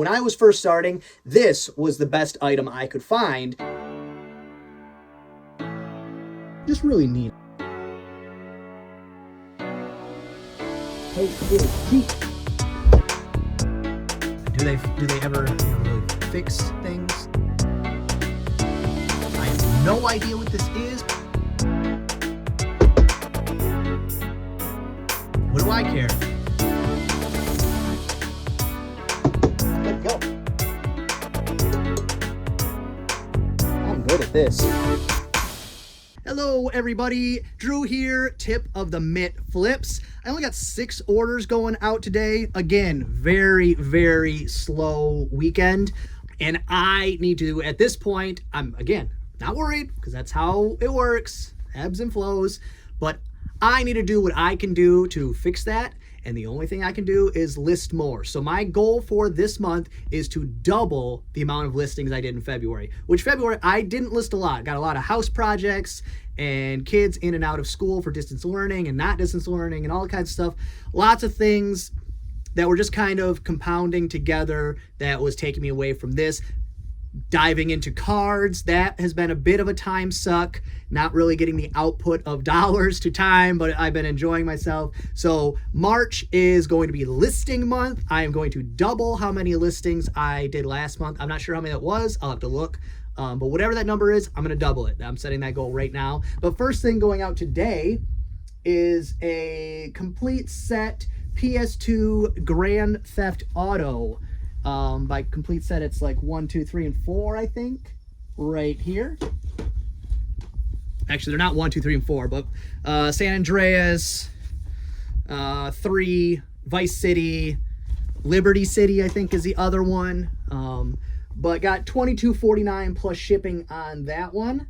When I was first starting, this was the best item I could find. Just really neat. Hey, do they ever really fix things? I have no idea what this is. What do I care? Let's go. I'm good at this. Hello everybody, Drew here, tip of the mitt flips. I only got 6 orders going out today. Again, very slow weekend. And I need to, at this point, I'm again, not worried because that's how it works, ebbs and flows, but I need to do what I can do to fix that. And the only thing I can do is list more. So my goal for this month is to double the amount of listings I did in February, which February I didn't list a lot. Got a lot of house projects and kids in and out of school for distance learning and not distance learning and all kinds of stuff. Lots of things that were just kind of compounding together that was taking me away from this. Diving into cards, that has been a bit of a time suck, not really getting the output of dollars to time, but I've been enjoying myself. So March is going to be listing month. I am going to double how many listings I did last month. I'm not sure how many that was. I'll have to look. But whatever that number is, I'm going to double it. I'm setting that goal right now. But first thing going out today is a complete set PS2 Grand Theft Auto. By complete set, it's like 1, 2, 3, and 4, I think, right here. Actually, they're not 1, 2, 3, and 4, but San Andreas, 3, Vice City, Liberty City, I think, is the other one. But got $22.49 plus shipping on that one.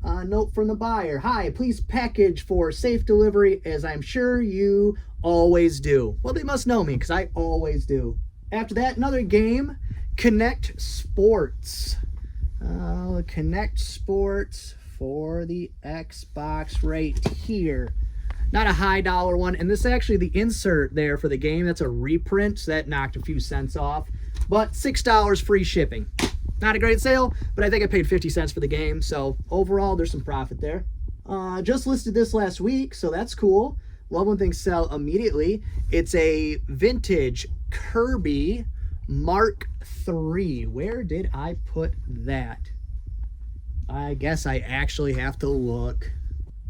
Note from the buyer: hi, please package for safe delivery, as I'm sure you always do. Well, they must know me because I always do. After that, another game, Connect Sports. Connect Sports for the Xbox right here. Not a high dollar one, and this is actually the insert there for the game. That's a reprint, so that knocked a few cents off. But $6 free shipping. Not a great sale, but I think I paid 50 cents for the game, so overall there's some profit there. Just listed this last week, so that's cool. Love when things sell immediately. It's a vintage Kirby Mark III. Where did I put that? I guess I actually have to look.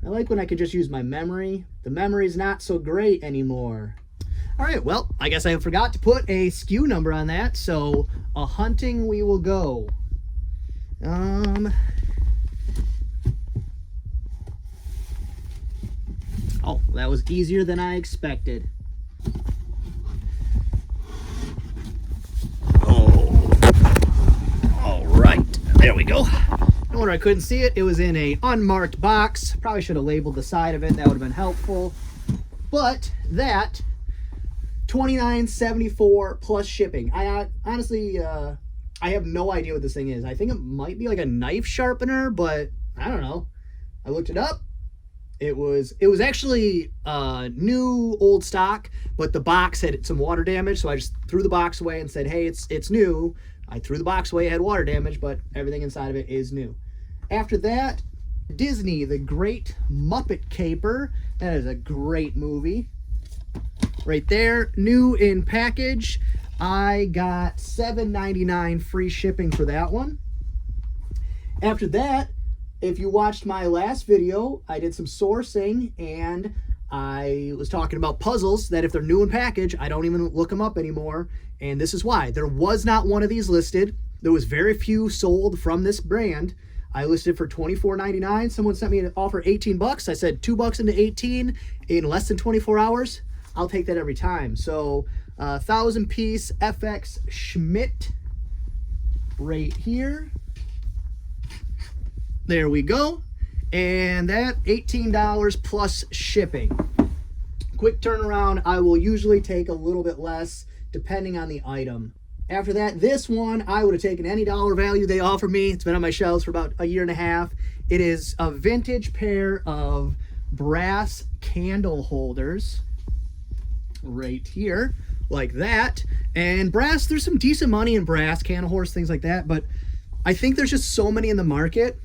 I like when I can just use my memory. The memory's not so great anymore. All right, well, I guess I forgot to put a SKU number on that, so a hunting we will go. Oh, that was easier than I expected. All right, there we go. No wonder I couldn't see it. It was in a unmarked box. Probably should have labeled the side of it. That would have been helpful. But that, $29.74 plus shipping. I honestly, I have no idea what this thing is. I think it might be like a knife sharpener, but I don't know. I looked it up. It was actually new old stock, but the box had some water damage, so I just threw the box away and said, hey, it's new. I threw the box away, it had water damage, but everything inside of it is new. After that, Disney, The Great Muppet Caper. That is a great movie. Right there, new in package. I got $7.99 free shipping for that one. After that, if you watched my last video, I did some sourcing and I was talking about puzzles that if they're new in package, I don't even look them up anymore. And this is why. There was not one of these listed. There was very few sold from this brand. I listed for $24.99. Someone sent me an offer 18 bucks. I said $2 into 18 in less than 24 hours. I'll take that every time. So 1,000-piece FX Schmidt right here. There we go. And that $18 plus shipping. Quick turnaround. I will usually take a little bit less depending on the item. After that, this one, I would have taken any dollar value they offered me. It's been on my shelves for about a year and a half. It is a vintage pair of brass candle holders right here. like that. And brass, there's some decent money in brass, can of horse, things like that. But I think there's just so many in the market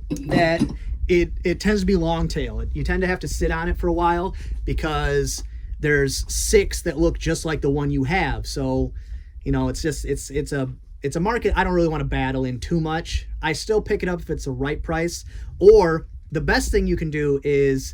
that it tends to be long tail. You tend to have to sit on it for a while because there's 6 that look just like the one you have. So, you know, it's a market I don't really want to battle in too much. I still pick it up if it's the right price. Or the best thing you can do is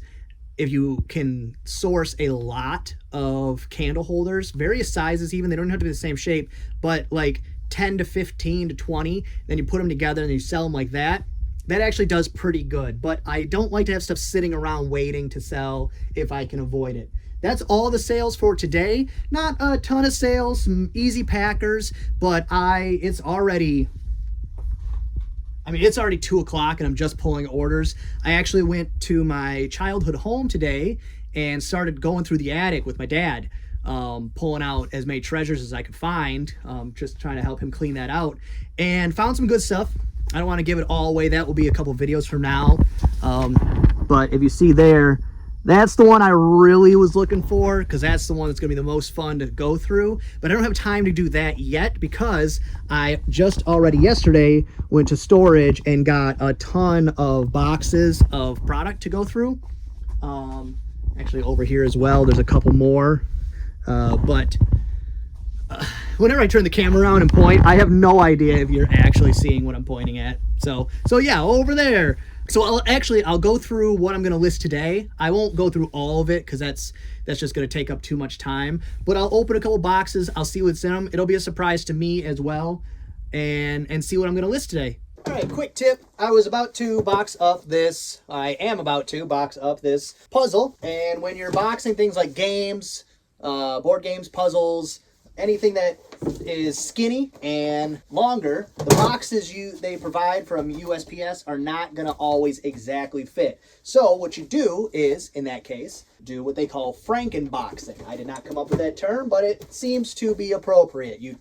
if you can source a lot of candle holders, various sizes even, they don't have to be the same shape, but like 10 to 15 to 20, then you put them together and you sell them like that. That actually does pretty good, but I don't like to have stuff sitting around waiting to sell if I can avoid it. That's all the sales for today. Not a ton of sales, some easy packers, but it's already 2 o'clock and I'm just pulling orders. I actually went to my childhood home today and started going through the attic with my dad, pulling out as many treasures as I could find, just trying to help him clean that out, and found some good stuff. I don't want to give it all away. That will be a couple videos from now. But if you see there, that's the one I really was looking for because that's the one that's going to be the most fun to go through. But I don't have time to do that yet because I just already yesterday went to storage and got a ton of boxes of product to go through. Actually over here as well, there's a couple more. Whenever I turn the camera around and point, I have no idea if you're actually seeing what I'm pointing at. So yeah, over there. So I'll go through what I'm going to list today. I won't go through all of it because that's just going to take up too much time. But I'll open a couple boxes. I'll see what's in them. It'll be a surprise to me as well, and see what I'm going to list today. All right, quick tip. I am about to box up this puzzle. And when you're boxing things like games, board games, puzzles, anything that is skinny and longer, the boxes they provide from USPS are not going to always exactly fit. So what you do is, in that case, do what they call Frankenboxing. I did not come up with that term, but it seems to be appropriate. You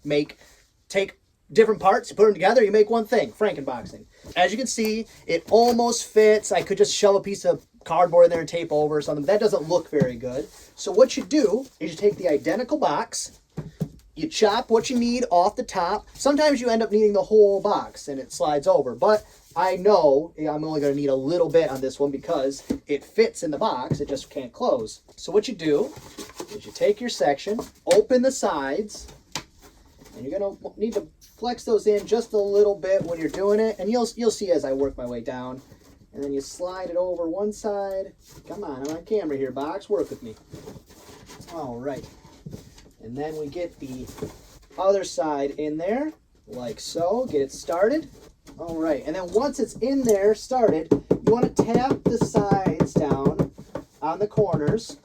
take different parts, you put them together, you make one thing, Frankenboxing. As you can see, it almost fits. I could just shove a piece of cardboard in there and tape over or something, but that doesn't look very good. So what you do is you take the identical box, you chop what you need off the top. Sometimes you end up needing the whole box and it slides over, but I know I'm only going to need a little bit on this one because it fits in the box, it just can't close. So what you do is you take your section, open the sides, and you're going to need to flex those in just a little bit when you're doing it, and you'll see as I work my way down. And then you slide it over one side. Come on, I'm on camera here, box, work with me. All right. And then we get the other side in there, like so. Get it started. All right, and then once it's in there, started, you want to tap the sides down on the corners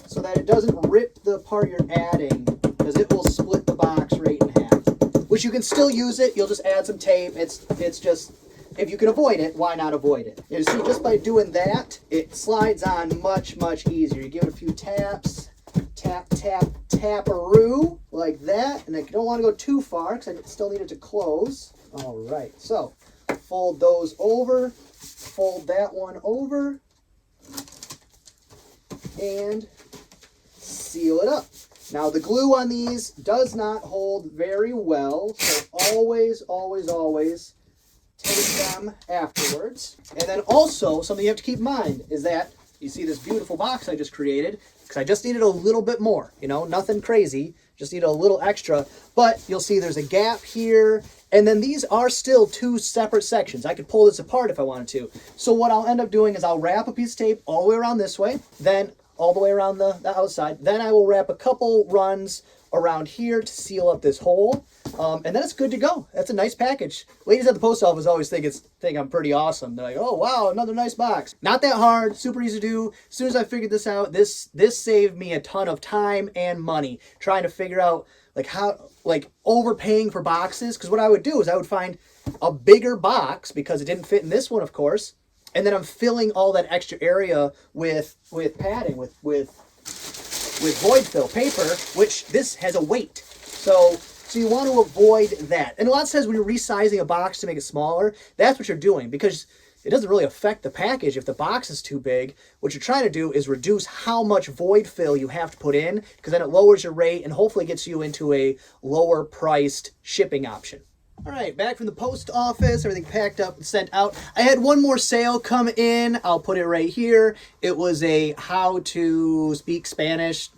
so that it doesn't rip the part you're adding, because it will split the box right in half. Which you can still use it. You'll just add some tape. It's just, if you can avoid it, why not avoid it? You see, just by doing that, it slides on much, much easier. You give it a few taps. Tap, tap, tap-a-roo, like that. And I don't want to go too far because I still need it to close. All right, so fold those over, fold that one over, and seal it up. Now, the glue on these does not hold very well, so always, always, always take them afterwards. And then also, something you have to keep in mind is that you see this beautiful box I just created, because I just needed a little bit more, you know, nothing crazy, just need a little extra. But you'll see there's a gap here, and then these are still 2 separate sections. I could pull this apart if I wanted to. So what I'll end up doing is I'll wrap a piece of tape all the way around this way, then all the way around the outside. Then I will wrap a couple runs around here to seal up this hole. And then it's good to go. That's a nice package. Ladies at the post office always think I'm pretty awesome. They're like, oh wow, another nice box. Not that hard, super easy to do. As soon as I figured this out, this saved me a ton of time and money trying to figure out overpaying for boxes. Because what I would do is I would find a bigger box, because it didn't fit in this one, of course, and then I'm filling all that extra area with padding, with void fill paper, which this has a weight. So you want to avoid that. And a lot of times when you're resizing a box to make it smaller, that's what you're doing, because it doesn't really affect the package if the box is too big. What you're trying to do is reduce how much void fill you have to put in, because then it lowers your rate and hopefully gets you into a lower priced shipping option. All right, back from the post office, everything packed up and sent out. I had one more sale come in. I'll put it right here. It was a how to speak Spanish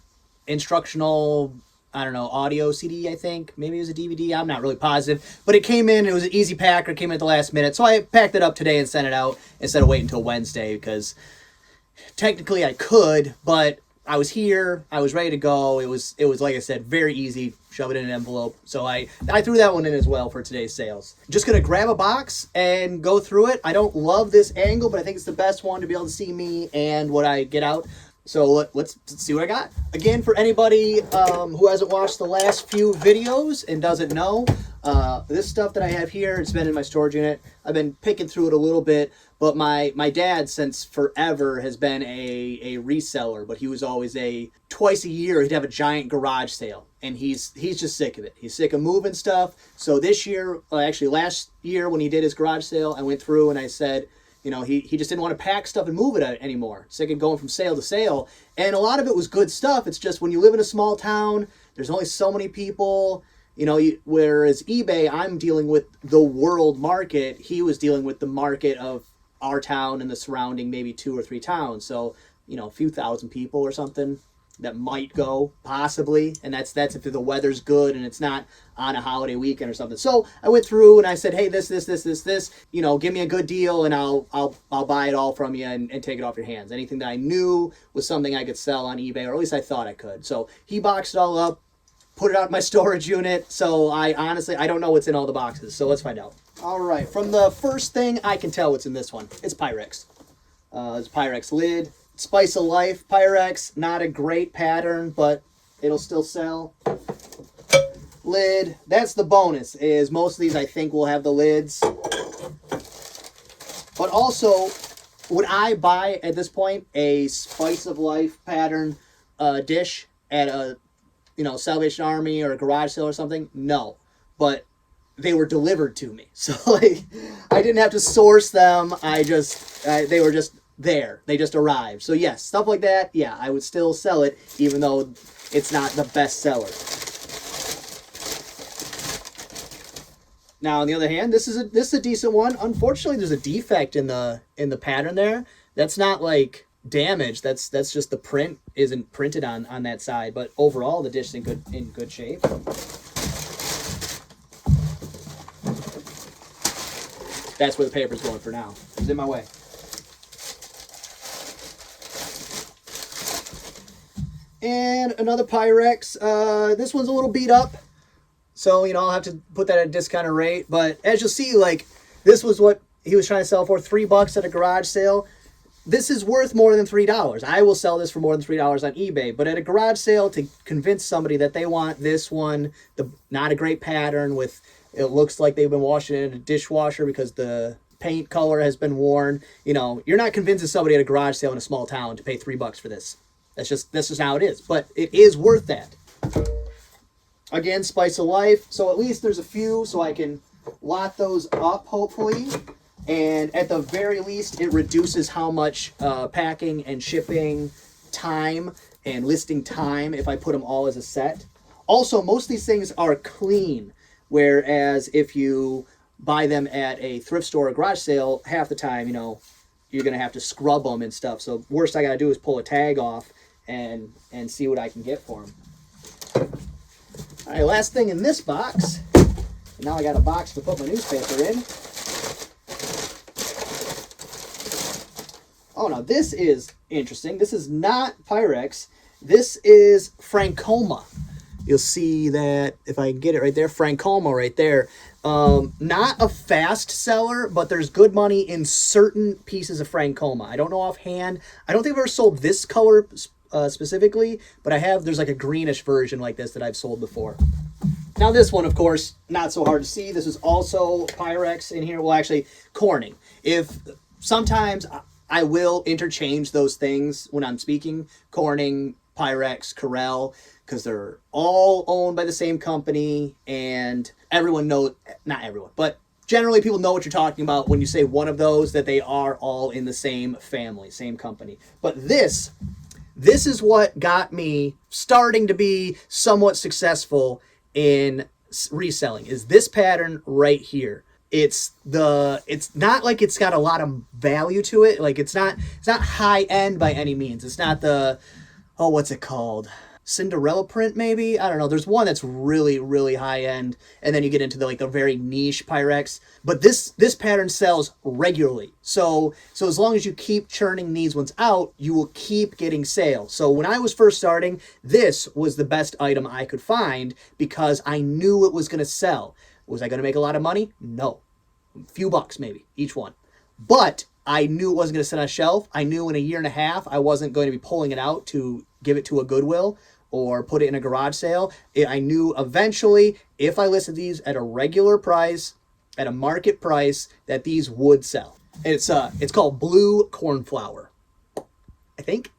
instructional, I don't know, audio CD, I think. Maybe it was a DVD. I'm not really positive. But it came in. It was an easy packer. It came in at the last minute. So I packed it up today and sent it out instead of waiting until Wednesday, because technically I could, but I was here. I was ready to go. It was like I said, very easy. Shove it in an envelope. So I threw that one in as well for today's sales. Just going to grab a box and go through it. I don't love this angle, but I think it's the best one to be able to see me and what I get out. So let's see what I got. Again, for anybody who hasn't watched the last few videos and doesn't know, this stuff that I have here, it's been in my storage unit. I've been picking through it a little bit, but my dad, since forever, has been a reseller, but he was always twice a year, he'd have a giant garage sale, and he's just sick of it. He's sick of moving stuff. So this year, actually last year when he did his garage sale, I went through and I said, you know, he just didn't want to pack stuff and move it anymore. Sick of going from sale to sale. And a lot of it was good stuff. It's just when you live in a small town, there's only so many people, you know, whereas eBay, I'm dealing with the world market. He was dealing with the market of our town and the surrounding maybe 2 or 3 towns. So, you know, a few thousand people or something that might go, possibly, and that's if the weather's good and it's not on a holiday weekend or something. So I went through and I said, hey, this, you know, give me a good deal and I'll buy it all from you and take it off your hands. Anything that I knew was something I could sell on eBay, or at least I thought I could. So he boxed it all up, put it out in my storage unit. So I don't know what's in all the boxes. So let's find out. All right, from the first thing, I can tell what's in this one. It's Pyrex. It's Pyrex lid. Spice of Life Pyrex, not a great pattern, but it'll still sell. Lid, that's the bonus, is most of these I think will have the lids. But also, would I buy at this point a Spice of Life pattern dish at a, you know, Salvation Army or a garage sale or something? No, but they were delivered to me, so like I didn't have to source them. They were just there. They just arrived. So yes, stuff like that, yeah, I would still sell it, even though it's not the best seller. Now, on the other hand, this is a decent one. Unfortunately, there's a defect in the pattern there. That's not like damage. That's just the print isn't printed on that side. But overall, the dish is in good shape. That's where the paper's going for now. It's in my way. And another Pyrex. This one's a little beat up, so, you know, I'll have to put that at a discounted rate. But as you'll see, like, this was what he was trying to sell for, $3 at a garage sale. This is worth more than $3. I will sell this for more than $3 on eBay. But at a garage sale, to convince somebody that they want this one, not a great pattern with, it looks like they've been washing it in a dishwasher because the paint color has been worn. You know, you're not convincing somebody at a garage sale in a small town to pay $3 for this. That's just how it is. But it is worth that. Again, Spice of Life. So at least there's a few, so I can lot those up, hopefully. And at the very least, it reduces how much packing and shipping time and listing time if I put them all as a set. Also, most of these things are clean, whereas if you buy them at a thrift store or garage sale, half the time, you know, you're going to have to scrub them and stuff. So worst I got to do is pull a tag off and see what I can get for them. All right, last thing in this box. Now I got a box to put my newspaper in. Oh, now this is interesting. This is not Pyrex. This is Francoma. You'll see that if I can get it right there, Francoma right there. Not a fast seller, but there's good money in certain pieces of Francoma. I don't know offhand. I don't think I've ever sold this color specifically, but there's like a greenish version like this that I've sold before. Now this one, of course, not so hard to see. This is also Pyrex in here. Well, actually, Corning. Sometimes I will interchange those things when I'm speaking. Corning, Pyrex, Corel, because they're all owned by the same company, and everyone knows, not everyone, but generally people know what you're talking about when you say one of those, that they are all in the same family, same company. But this is what got me starting to be somewhat successful in reselling, is this pattern right here. It's not like it's got a lot of value to it. Like it's not high end by any means. It's not the, oh, what's it called? Cinderella print, maybe? I don't know. There's one that's really, really high end, and then you get into the very niche Pyrex. But this pattern sells regularly. So as long as you keep churning these ones out, you will keep getting sales. So when I was first starting, this was the best item I could find because I knew it was going to sell. Was I going to make a lot of money? No. A few bucks maybe each one. But I knew it wasn't going to sit on a shelf. I knew in a year and a half I wasn't going to be pulling it out to give it to a Goodwill or put it in a garage sale. I knew eventually if I listed these at a regular price, at a market price, that these would sell. It's called blue cornflower, I think.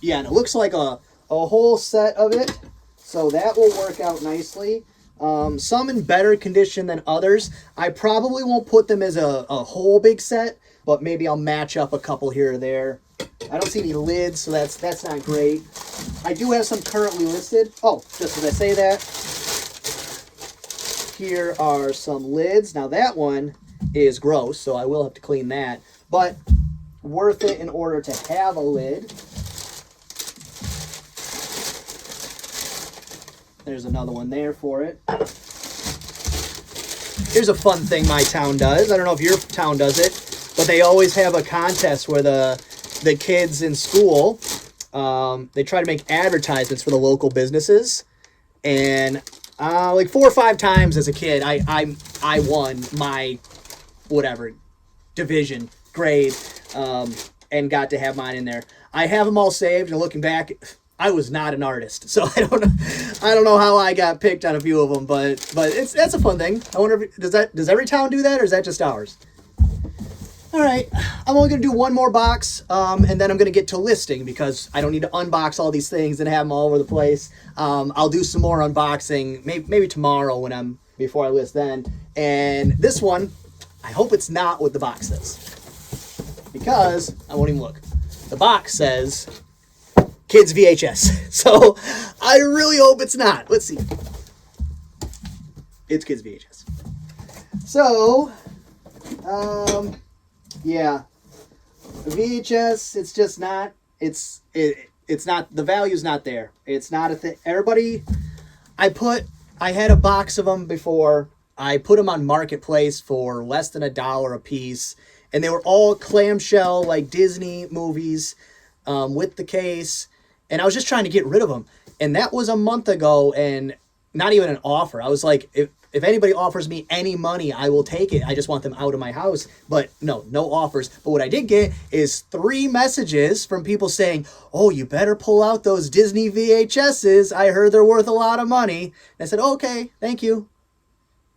Yeah, and it looks like a whole set of it, so that will work out nicely. Some in better condition than others. I probably won't put them as a whole big set, but maybe I'll match up a couple here or there. I don't see any lids, so that's not great. I do have some currently listed. Oh, just as I say that, here are some lids. Now that one is gross, so I will have to clean that, but worth it in order to have a lid. There's another one there for it. Here's a fun thing my town does. I don't know if your town does it, but they always have a contest where the kids in school, they try to make advertisements for the local businesses. And like 4 or 5 times as a kid, I won my whatever division grade and got to have mine in there. I have them all saved, and looking back, I was not an artist, so I don't know how I got picked on a few of them, but that's a fun thing. I wonder if, does every town do that, or is that just ours? All right, I'm only gonna do one more box, and then I'm gonna get to listing because I don't need to unbox all these things and have them all over the place. I'll do some more unboxing maybe tomorrow before I list then. And this one, I hope it's not what the box says, because I won't even look. The box says Kids VHS, so I really hope it's not. Let's see. It's Kids VHS. So, yeah, VHS. It's just not. It's not. The value's not there. It's not a thing. Everybody, I had a box of them before. I put them on Marketplace for less than $1 a piece, and they were all clamshell like Disney movies, with the case. And I was just trying to get rid of them. And that was a month ago, and not even an offer. I was like, if anybody offers me any money, I will take it. I just want them out of my house. But no offers. But what I did get is 3 messages from people saying, oh, you better pull out those Disney VHSs. I heard they're worth a lot of money. And I said, okay, thank you.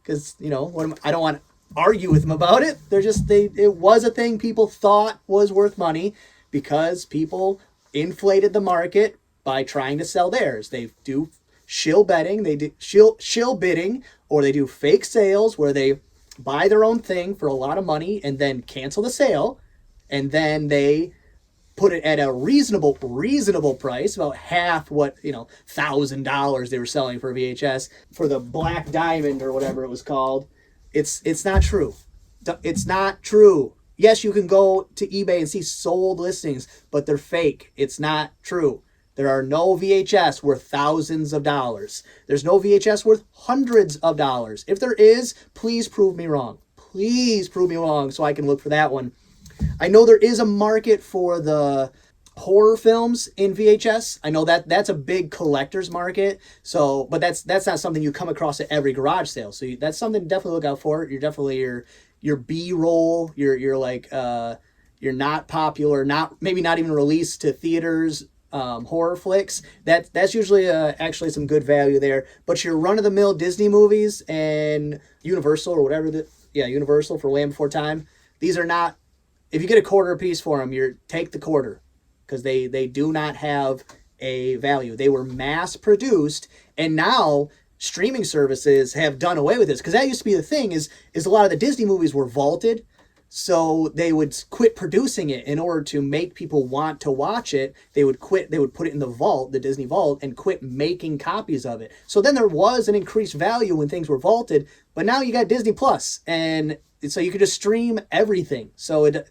Because, I don't want to argue with them about it. It was a thing people thought was worth money because people inflated the market by trying to sell theirs. They do shill betting, they do shill bidding, or they do fake sales where they buy their own thing for a lot of money and then cancel the sale, and then they put it at a reasonable price, about half what, $1,000 they were selling for a VHS for the Black Diamond or whatever it was called. It's not true. It's not true. Yes, you can go to eBay and see sold listings, but they're fake. It's not true. There are no VHS worth thousands of dollars. There's no VHS worth hundreds of dollars. If there is, please prove me wrong. Please prove me wrong so I can look for that one. I know there is a market for the horror films in VHS. I know that's a big collector's market. So, but that's not something you come across at every garage sale. So that's something to definitely look out for. You're definitely your B-roll, you're not popular, maybe not even released to theaters, horror flicks. That's usually actually some good value there. But your run-of-the-mill Disney movies and Universal or whatever, Universal for Land Before Time, these are not. If you get a quarter a piece for them, take the quarter, because they do not have a value. They were mass produced, and now streaming services have done away with this, because that used to be the thing, is a lot of the Disney movies were vaulted, so they would quit producing it in order to make people want to watch it. They would put it in the vault, the Disney vault, and quit making copies of it. So then there was an increased value when things were vaulted, but now you got Disney Plus, and so you can just stream everything. If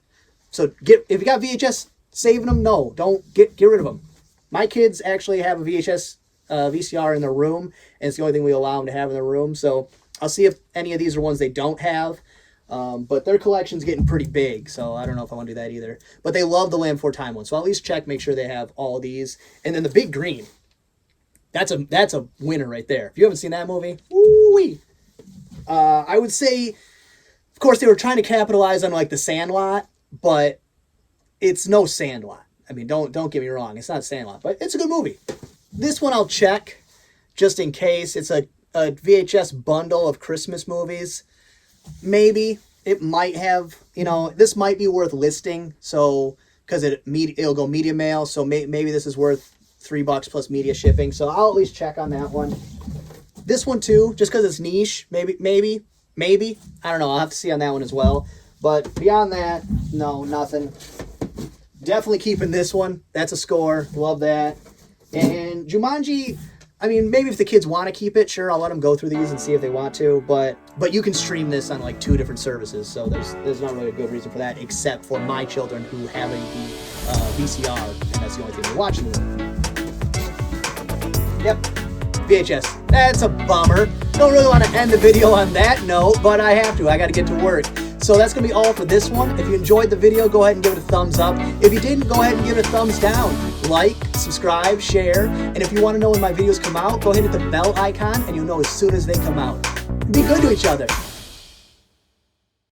you got VHS saving them, no, don't get rid of them. My kids actually have a VCR in their room, and it's the only thing we allow them to have in their room. So I'll see if any of these are ones they don't have. But their collection's getting pretty big, so I don't know if I want to do that either. But they love the Land Before Time one, so I'll at least check, make sure they have all these. And then the Big Green, that's a winner right there. If you haven't seen that movie, woo-wee. I would say, of course, they were trying to capitalize on like the Sandlot, but it's no Sandlot. I mean, don't get me wrong, it's not Sandlot, but it's a good movie. This one I'll check just in case. It's a VHS bundle of Christmas movies. Maybe it might have, this might be worth listing. So, because it'll go media mail. So maybe this is worth $3 plus media shipping. So I'll at least check on that one. This one too, just because it's niche. Maybe. I don't know. I'll have to see on that one as well. But beyond that, no, nothing. Definitely keeping this one. That's a score. Love that. And Jumanji, I mean, maybe if the kids want to keep it, sure, I'll let them go through these and see if they want to. But you can stream this on like 2 different services, so there's not really a good reason for that, except for my children who have a VCR, and that's the only thing they watch in the room. Yep, VHS. That's a bummer. Don't really want to end the video on that note, but I have to. I got to get to work. So that's going to be all for this one. If you enjoyed the video, go ahead and give it a thumbs up. If you didn't, go ahead and give it a thumbs down. Like, subscribe, share, and if you want to know when my videos come out, go ahead and hit the bell icon, and you'll know as soon as they come out. Be good to each other.